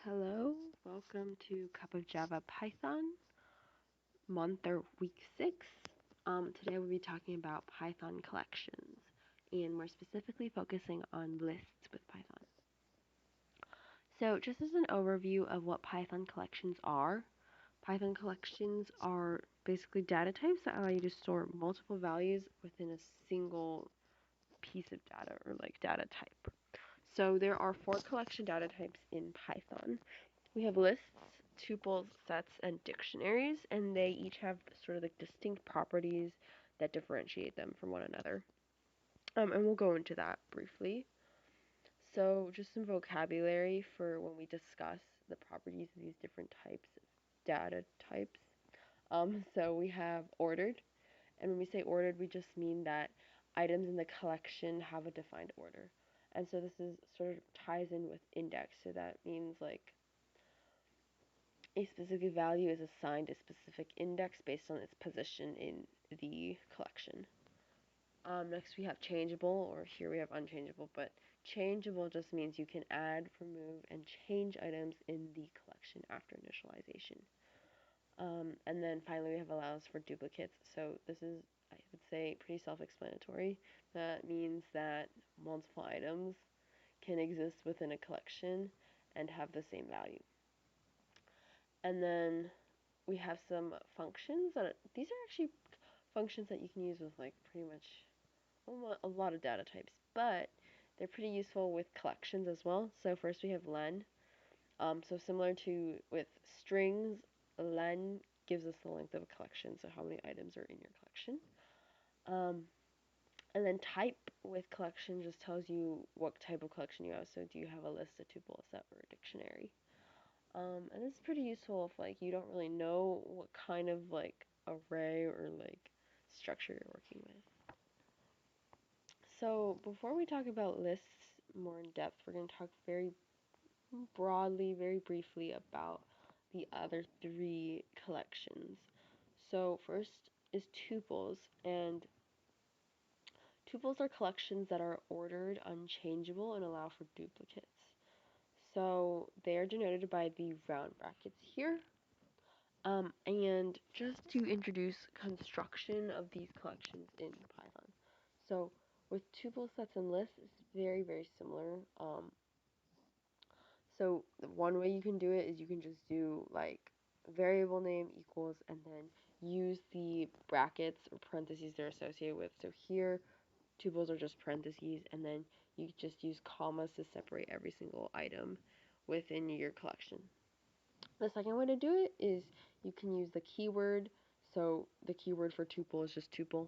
Hello, welcome to Cup of Java Python, month or week 6. Today we'll be talking about Python collections, and we're specifically focusing on lists with Python. So just as an overview of what Python collections are basically data types that allow you to store multiple values within a single piece of data or like data type. So there are 4 collection data types in Python. We have lists, tuples, sets, and dictionaries, and they each have sort of like distinct properties that differentiate them from one another. And we'll go into that briefly. So just some vocabulary for when we discuss the properties of these different types of data types. So we have ordered, and when we say ordered, we just mean that items in the collection have a defined order. And so this is sort of ties in with index, so that means like a specific value is assigned a specific index based on its position in the collection. Next we have changeable, or here we have unchangeable, but changeable just means you can add, remove, and change items in the collection after initialization. And then finally we have allows for duplicates. So this is, I would say, pretty self-explanatory. That means that multiple items can exist within a collection and have the same value. And then we have some functions that these are actually functions that you can use with like pretty much a lot of data types, but they're pretty useful with collections as well. So first we have len. So similar to with strings, len gives us the length of a collection, so how many items are in your collection. And then type with collection just tells you what type of collection you have. So do you have a list, a tuple, a set, or a dictionary? And it's pretty useful if like you don't really know what kind of like array or like structure you're working with. So before we talk about lists more in depth, we're going to talk very broadly, very briefly about the other 3 collections. So first is tuples, and tuples are collections that are ordered, unchangeable, and allow for duplicates. So they are denoted by the round brackets here. And just to introduce construction of these collections in Python. So with tuple sets and lists, it's very, very similar. So one way you can do it is you can just do like variable name equals and then use the brackets or parentheses they're associated with. So here, tuples are just parentheses, and then you just use commas to separate every single item within your collection. The second way to do it is you can use the keyword. So the keyword for tuple is just tuple.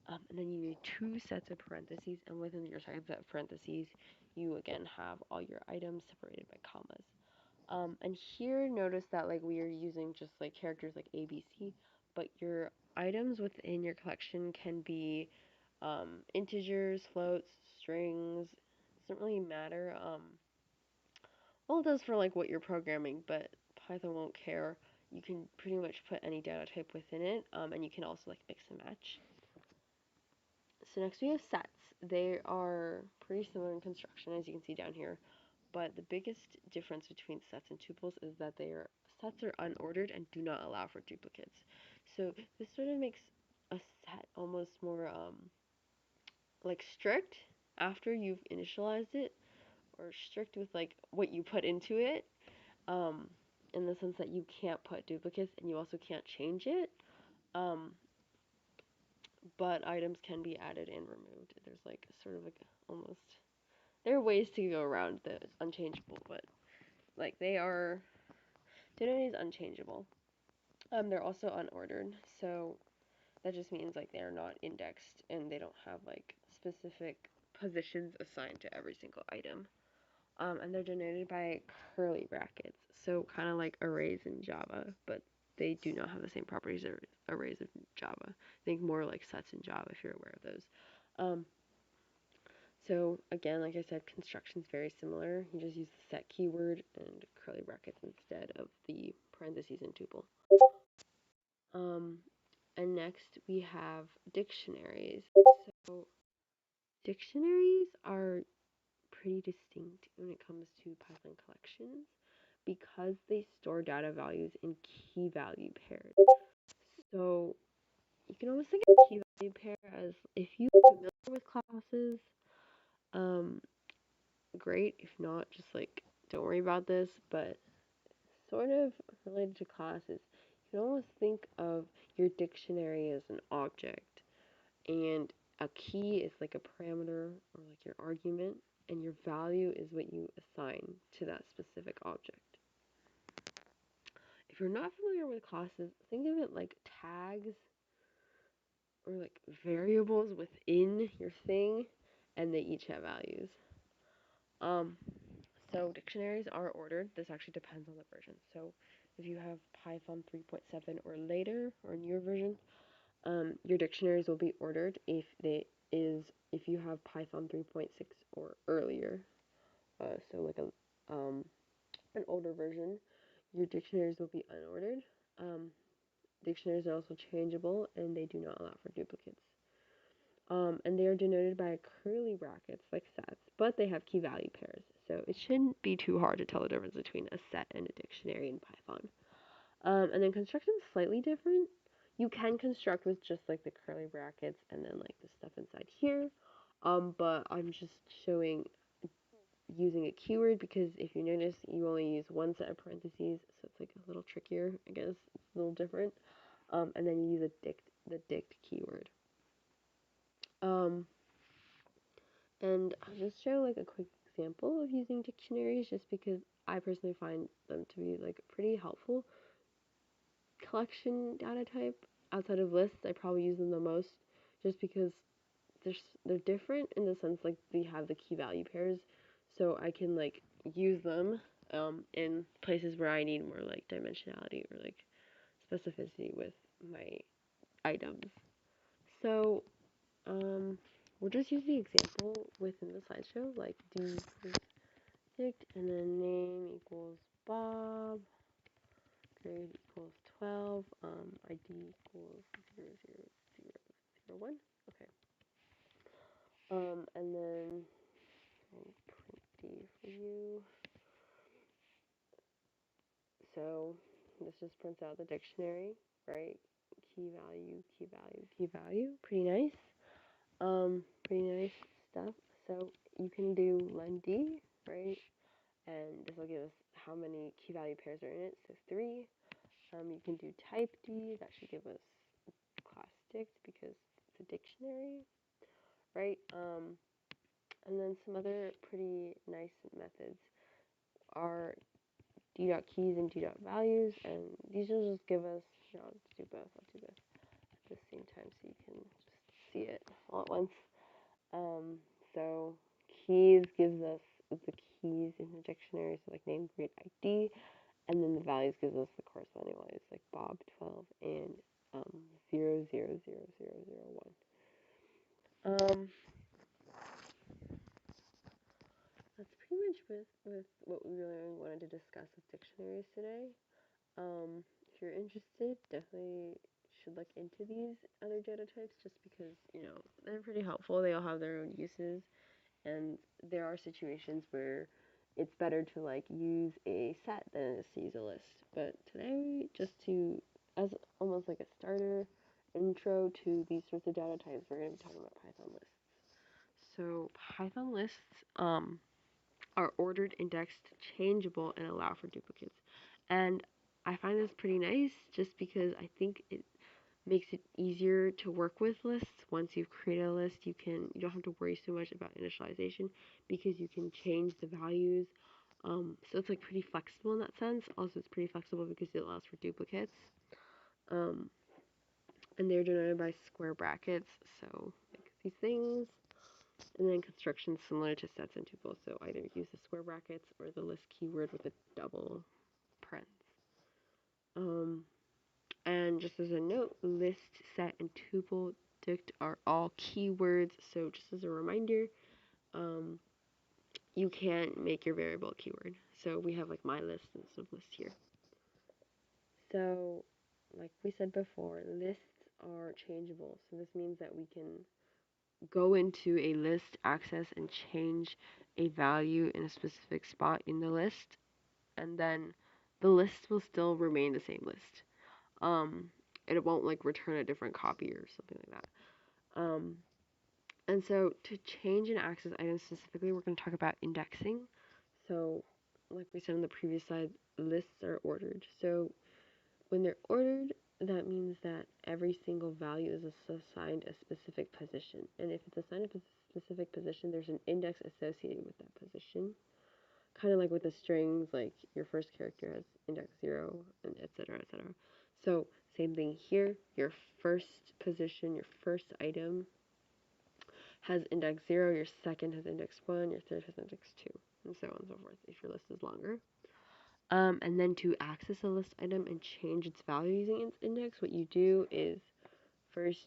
And then you need 2 sets of parentheses, and within your set of parentheses, you again have all your items separated by commas. And here, notice that like we are using just like characters like A, B, C, but your items within your collection can be integers, floats, strings. Doesn't really matter. Well, it does for like what you're programming, but Python won't care. You can pretty much put any data type within it, and you can also like mix and match. So next we have sets. They are pretty similar in construction, as you can see down here, but the biggest difference between sets and tuples is that sets are unordered and do not allow for duplicates. So this sort of makes a set almost more like strict after you've initialized it, or strict with like what you put into it. In the sense that you can't put duplicates and you also can't change it. Um, but items can be added and removed. There's like sort of like almost, there are ways to go around the unchangeable, but like denoted as unchangeable. They're also unordered, so that just means like they're not indexed and they don't have like specific positions assigned to every single item. And they're denoted by curly brackets, so kind of like arrays in Java, but they do not have the same properties as arrays of Java. Think more like sets in Java if you're aware of those. So again, like I said, construction's very similar. You just use the set keyword and curly brackets instead of the parentheses and tuple. Um, and next we have dictionaries. So dictionaries are pretty distinct when it comes to Python collections, because they store data values in key value pairs. So you can almost think of a key value pair as, if you're familiar with classes, um, great. If not, just like don't worry about this. But sort of related to classes, you can almost think of your dictionary as an object, and a key is like a parameter or like your argument, and your value is what you assign to that specific object. If you're not familiar with classes, think of it like tags or like variables within your thing, and they each have values. Um, so dictionaries are ordered. This actually depends on the version. So if you have Python 3.7 or later, or newer version, your dictionaries will be ordered. If you have Python 3.6 or earlier, so like an older version, your dictionaries will be unordered. Dictionaries are also changeable, and they do not allow for duplicates. And they are denoted by curly brackets like sets, but they have key value pairs. So it shouldn't be too hard to tell the difference between a set and a dictionary in Python. And then construction is slightly different. You can construct with just like the curly brackets and then like the stuff inside here. But I'm just showing using a keyword, because if you notice, you only use one set of parentheses, so it's like a little trickier, I guess. It's a little different. And then you use the dict keyword. And I'll just show like a quick example of using dictionaries, just because I personally find them to be like a pretty helpful collection data type. Outside of lists, I probably use them the most, just because they're different in the sense like they have the key value pairs, so I can like use them in places where I need more like dimensionality or like specificity with my items. So we'll just use the example within the slideshow, like d equals dict, and then name equals Bob, grade equals 12, ID equals 00001. Okay. And then print D for you. So this just prints out the dictionary, right? Key value, key value, key value. Pretty nice. Pretty nice stuff. So you can do lenD, right? And this will give us how many key value pairs are in it. So 3. You can do typed, that should give us class dict because it's a dictionary, right? And then some other pretty nice methods are d.keys and d.values, and these will just give us, I'll do both at the same time so you can just see it all at once. So keys gives us the keys in the dictionary, so like name, grade, ID, and then the values gives us the corresponding values, like Bob 12 and 0000001. That's pretty much with what we really wanted to discuss with dictionaries today. If you're interested, definitely should look into these other data types, just because, they're pretty helpful. They all have their own uses, and there are situations where it's better to like use a set than it is to use a list. But today, just to, as almost like a starter intro to these sorts of data types, we're going to be talking about Python lists. So Python lists are ordered, indexed, changeable, and allow for duplicates. And I find this pretty nice, just because I think it makes it easier to work with lists. Once you've created a list, you don't have to worry so much about initialization, because you can change the values. So it's like pretty flexible in that sense. Also, it's pretty flexible because it allows for duplicates. And they're denoted by square brackets, so like these things. And then constructions similar to sets and tuples, so either use the square brackets or the list keyword with a double parens. And just as a note, list, set, and tuple dict are all keywords, so just as a reminder, you can't make your variable a keyword. So we have like my list instead of list here. So like we said before, lists are changeable, so this means that we can go into a list access and change a value in a specific spot in the list, and then the list will still remain the same list. Um, and it won't like return a different copy or something like that. And so to change an access item specifically, we're going to talk about indexing. So, like we said on the previous slide, lists are ordered. So when they're ordered, that means that every single value is assigned a specific position. And if it's assigned a specific position, there's an index associated with that position. Kind of like with the strings, like your first character has index 0, and etc., etc. So same thing here. Your first position, your first item has index 0, your second has index 1, your third has index 2, and so on and so forth if your list is longer. And then to access a list item and change its value using its index, what you do is first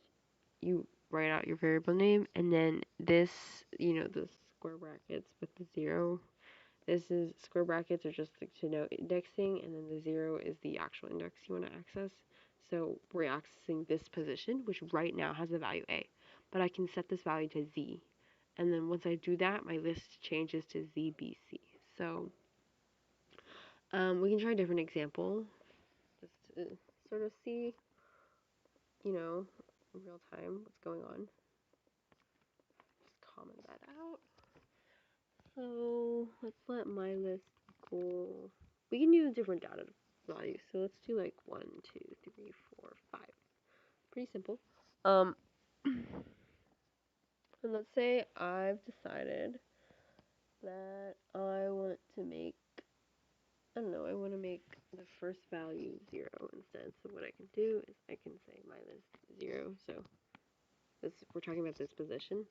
you write out your variable name, and then this, the square brackets with the 0. This is square brackets are just like to note indexing, and then the 0 is the actual index you want to access. So we're accessing this position, which right now has the value A, but I can set this value to Z. And then once I do that, my list changes to ZBC. So we can try a different example just to sort of see, in real time what's going on. Just comment that out. So let's let my list equal. We can use different data values. So let's do like 1, 2, 3, 4, 5. Pretty simple. And let's say I've decided that I want to make, I don't know, I want to make the first value 0 instead. So what I can do is I can say my list 0. So we're talking about this position.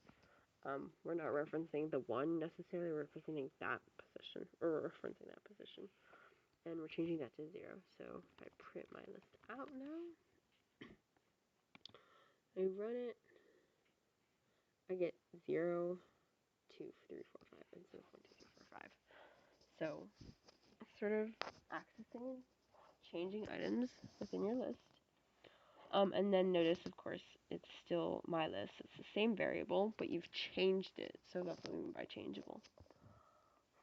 We're not referencing the 1 necessarily, we're referencing that position, or referencing that position. And we're changing that to 0. So if I print my list out now, I run it, I get 0, 2, 3, 4, 5 instead of 1, 2, 3, 4, 5. So sort of accessing, changing items within your list. And then notice, of course, it's still my list. It's the same variable, but you've changed it. So that's what we mean by changeable.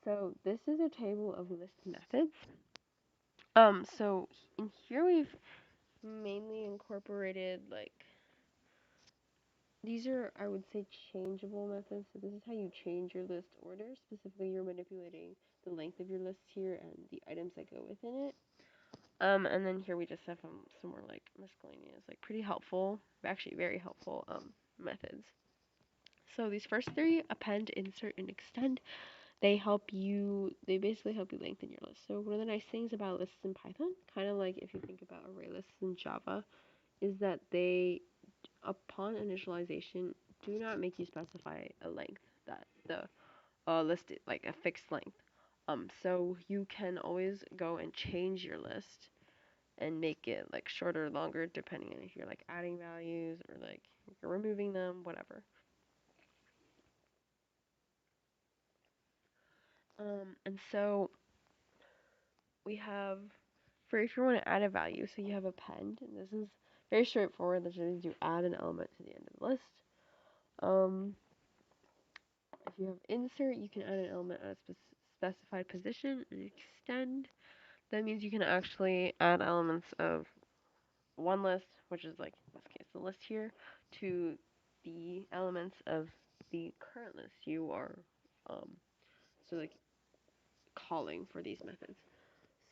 So this is a table of list methods. So in here we've mainly incorporated these are, I would say, changeable methods. So this is how you change your list order. Specifically, you're manipulating the length of your list here and the items that go within it. And then here we just have some more like miscellaneous, like pretty helpful, actually very helpful methods. So these first three, append, insert, and extend, they basically help you lengthen your list. So one of the nice things about lists in Python, kind of like if you think about array lists in Java, is that they, upon initialization, do not make you specify a length that the list is like a fixed length. So you can always go and change your list and make it like shorter or longer depending on if you're like adding values or like you're removing them, whatever. And so we have, for if you want to add a value, so you have append, and this is very straightforward. That means you add an element to the end of the list. If you have insert, you can add an element at a specified position. And extend, that means you can actually add elements of one list, which is like in this case the list here, to the elements of the current list you are so like calling for these methods.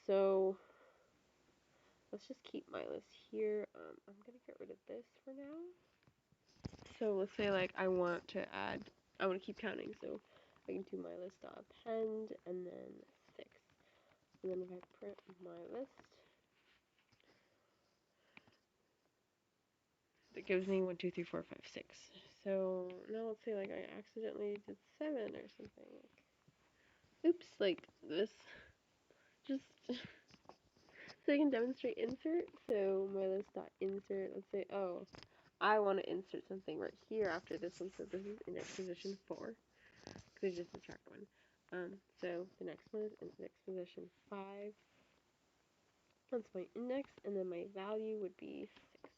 So let's just keep my list here. I'm gonna get rid of this for now. So let's say like I want to keep counting, so I can do my list append and then 6. And then if I print my list, that gives me 1, 2, 3, 4, 5, 6. So now let's say like I accidentally did 7 or something. Oops, like this. Just so I can demonstrate insert. So my list dot insert. Let's say, oh, I want to insert something right here after this one. So this is index position 4 because I just subtract 1. So the next one is index position 5. That's my index, and then my value would be 6.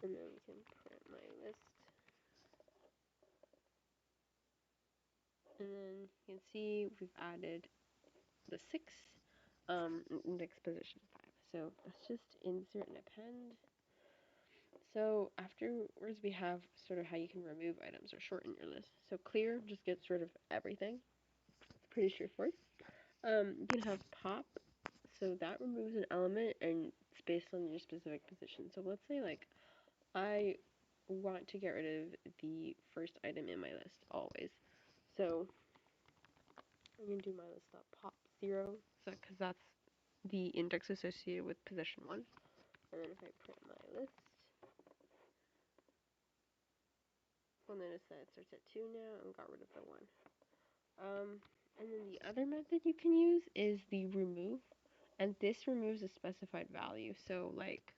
And then we can print my list. And then you can see we've added the 6. index position 5. So let's just insert and append. So afterwards we have sort of how you can remove items or shorten your list. So clear just gets rid of everything. It's pretty straightforward. You can have pop, so that removes an element and it's based on your specific position. So let's say like I want to get rid of the first item in my list always. So I'm gonna do my list pop 0, so because that's the index associated with position 1. And then if I print my list, we'll notice that it starts at 2 now and got rid of the 1. And then the other method you can use is the remove, and this removes a specified value. So like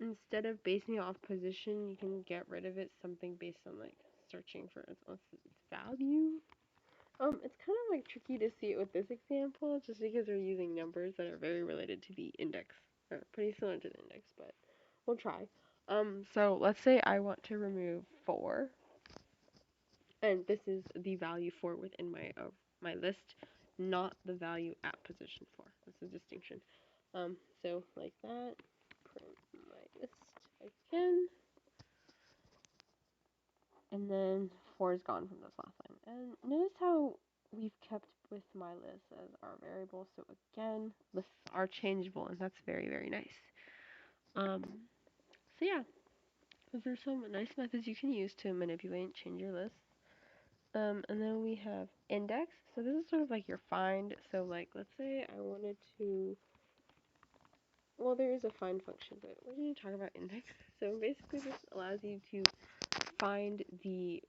instead of basing it off position, you can get rid of it something based on like searching for its value. It's kind of like tricky to see it with this example, just because we're using numbers that are very related to the index, or pretty similar to the index, but we'll try. So let's say I want to remove 4, and this is the value 4 within my list, not the value at position 4. That's the distinction. So like that, print my list again, and then 4 is gone from this last line. And notice how we've kept with my list as our variable. So again, lists are changeable, and that's very, very nice. So yeah, those are some nice methods you can use to manipulate and change your list. And then we have index. So this is sort of like your find. So like, let's say I wanted to, well, there is a find function, but we're going to talk about index. So basically this allows you to find the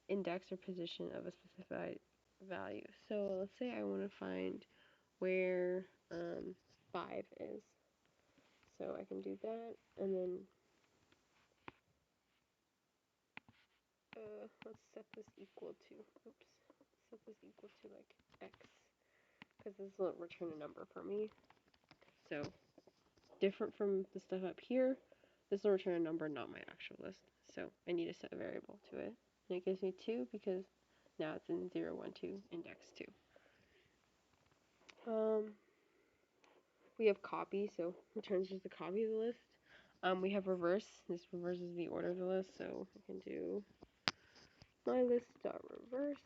index or position of a specified value. So let's say I want to find where 5 is. So I can do that, and then let's set this equal to, oops, set this equal to like x, because this will return a number for me. So different from the stuff up here, this will return a number, not my actual list. So I need to set a variable to it. And it gives me 2 because now it's in 0, 1, 2, index 2. We have copy, so returns just a copy of the list. We have reverse. This reverses the order of the list, so I can do my list dot reverse,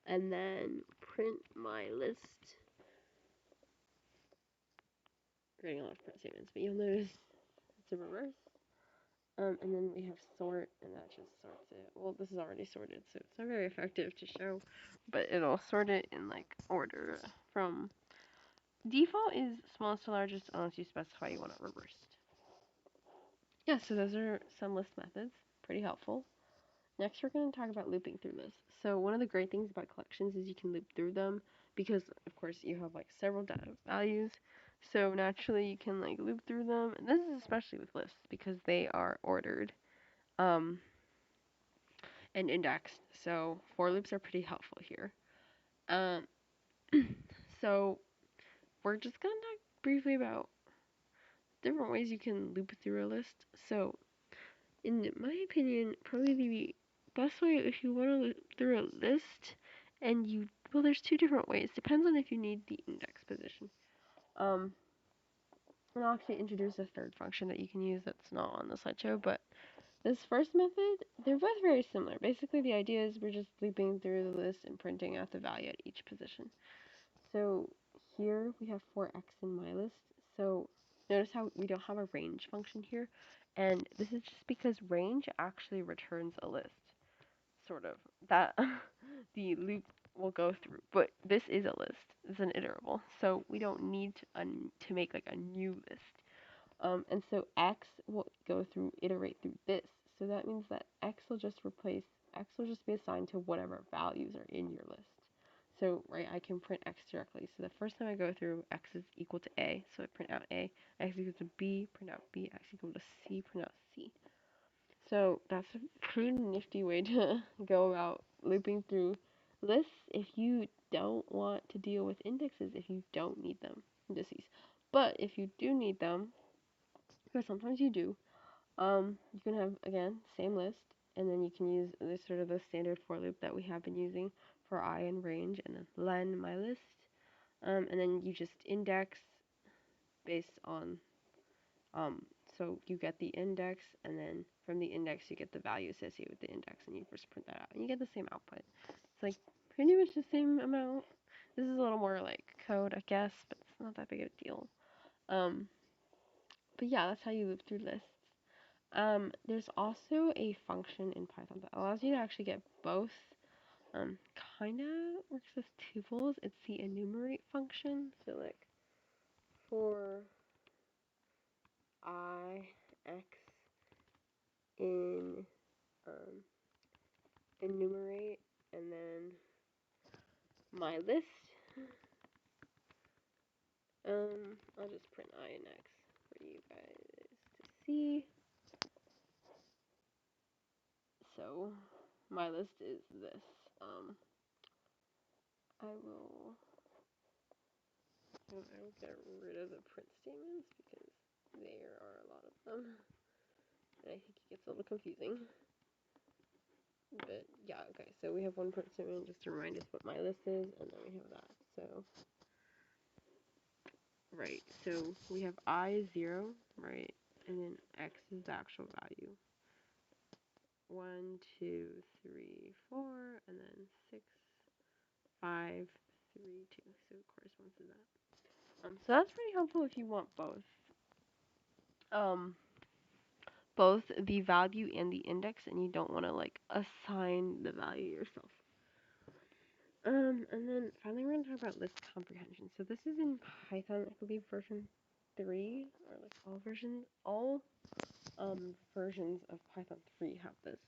and then print my list. Creating a lot of print statements, but you'll notice it's a reverse. And then we have sort, and that just sorts it. Well, this is already sorted, so it's not very effective to show, but it'll sort it in like order from default is smallest to largest unless you specify you want it reversed. Yeah, so those are some list methods, pretty helpful. Next, we're going to talk about looping through lists. So one of the great things about collections is you can loop through them because, of course, you have like several data values. So naturally, you can like loop through them. And this is especially with lists because they are ordered and indexed. So for loops are pretty helpful here. Um, so we're just going to talk briefly about different ways you can loop through a list. So in my opinion, probably the best way if you want to look through a list and well, there's two different ways. Depends on if you need the index position. And I'll actually introduce a third function that you can use that's not on the slideshow, but this first method, they're both very similar. Basically, the idea is we're just looping through the list and printing out the value at each position. So here we have 4x in my list. So notice how we don't have a range function here. And this is just because range actually returns a list, sort of, that the loop will go through. But this is a list. It's an iterable. So we don't need to make like a new list. And so x will go through, iterate through this. So that means that x will just be assigned to whatever values are in your list. So, right, I can print x directly. So the first time I go through, x is equal to a, so I print out a. X equal to b, print out b. X equal to c, print out c. So that's a pretty nifty way to go about looping through lists if you don't want to deal with indexes, if you don't need them, indices. But if you do need them, because sometimes you do, you can have, again, same list, and then you can use this sort of the standard for loop that we have been using for I and range, and then len my list. And then you just index based on, um, so you get the index, and then from the index you get the value associated with the index, and you just print that out, and you get the same output. It's like pretty much the same amount. This is a little more like code, I guess, but it's not that big of a deal. Um, but yeah, that's how you loop through lists. There's also a function in Python that allows you to actually get both. Kind of works with tuples. It's the enumerate function. So like for I, X in um, enumerate, and then my list. I'll just print I and X for you guys to see. So my list is this. I will. I will get rid of the print statements because there are a lot of them, and I think it gets a little confusing. But yeah, okay. So we have one print statement just to remind us what my list is, and then we have that. So right. So we have I 0, right, and then X is the actual value. 1, 2, 3, 4, and then 6, 5, 3, 2. So it corresponds to that. So that's pretty helpful if you want both. Both the value and the index, and you don't want to like assign the value yourself. And then finally we're gonna talk about list comprehension. So this is in Python, I believe version 3, or like all versions of Python 3 have this.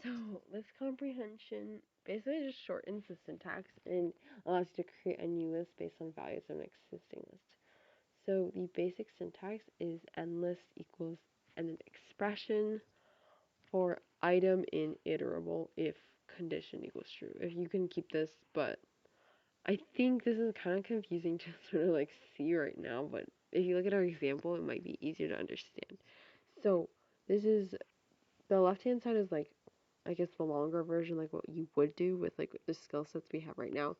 So list comprehension basically just shortens the syntax and allows you to create a new list based on values of an existing list. So the basic syntax is endlist equals and an expression for item in iterable if condition equals true. If you can keep this, but I think this is kind of confusing to sort of like see right now, but if you look at our example, it might be easier to understand. So this is, the left hand side is like, I guess the longer version, like what you would do with like the skill sets we have right now,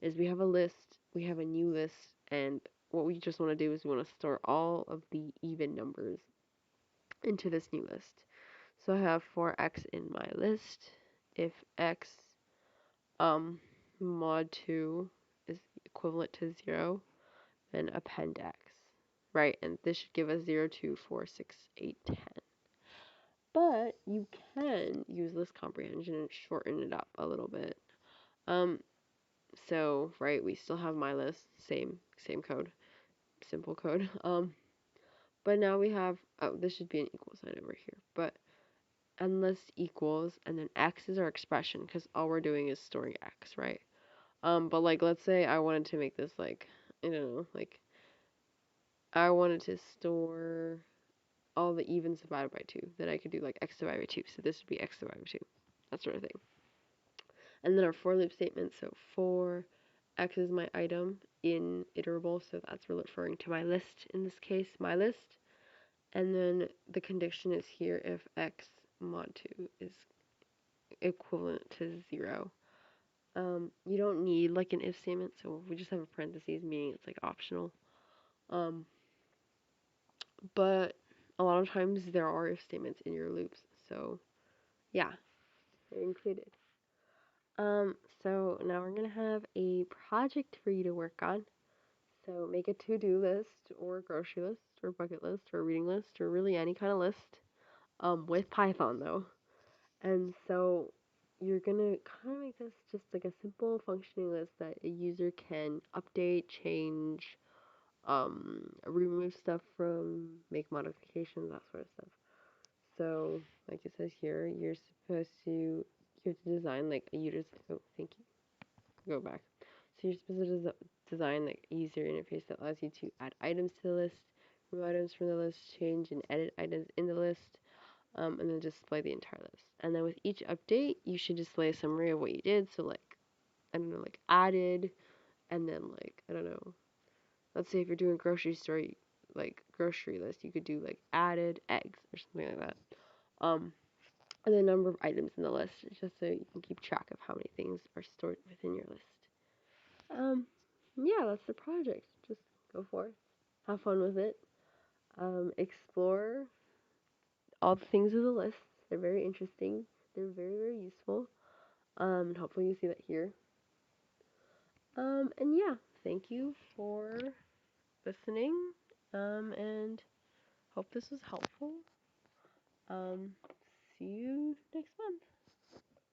is we have a list, we have a new list, and what we just want to do is we want to store all of the even numbers into this new list. So I have for x in my list, if x mod 2 is equivalent to 0, then append x, right? And this should give us 0, 2, 4, 6, 8, 10. But you can use list comprehension and shorten it up a little bit. So, right, we still have my list, same code, simple code. But now we have, oh, this should be an equal sign over here, but endless equals, and then x is our expression, because all we're doing is storing x, right? But like, let's say I wanted to make this like, I don't know, like, I wanted to store all the evens divided by 2, then I could do like x divided by 2, so this would be x divided by 2, that sort of thing. And then our for loop statement, so for x is my item in iterable, so that's referring to my list in this case, my list. And then the condition is here if x mod 2 is equivalent to 0. You don't need like an if statement, so we just have a parentheses, meaning it's like optional. But a lot of times there are if statements in your loops, so yeah, they're included. So now we're gonna have a project for you to work on. So make a to-do list or a grocery list or bucket list or a reading list or really any kind of list, with Python though. And so you're gonna kind of make this just like a simple functioning list that a user can update, change, remove stuff from, make modifications, that sort of stuff. So like it says here, you have to design like a user's, oh, thank you, go back. So you're supposed to design like a user interface that allows you to add items to the list, remove items from the list, change and edit items in the list, and then display the entire list. And then with each update, you should display a summary of what you did. So like, I don't know, like added, and then like, I don't know, let's say if you're doing grocery store, like grocery list, you could do like added eggs or something like that. And the number of items in the list, just so you can keep track of how many things are stored within your list. Um, yeah, that's the project. Just go forth, have fun with it, explore all the things of the list. They're very interesting. They're very, very useful. And hopefully you see that here. And yeah, thank you for listening. And hope this was helpful. Um, see you next month.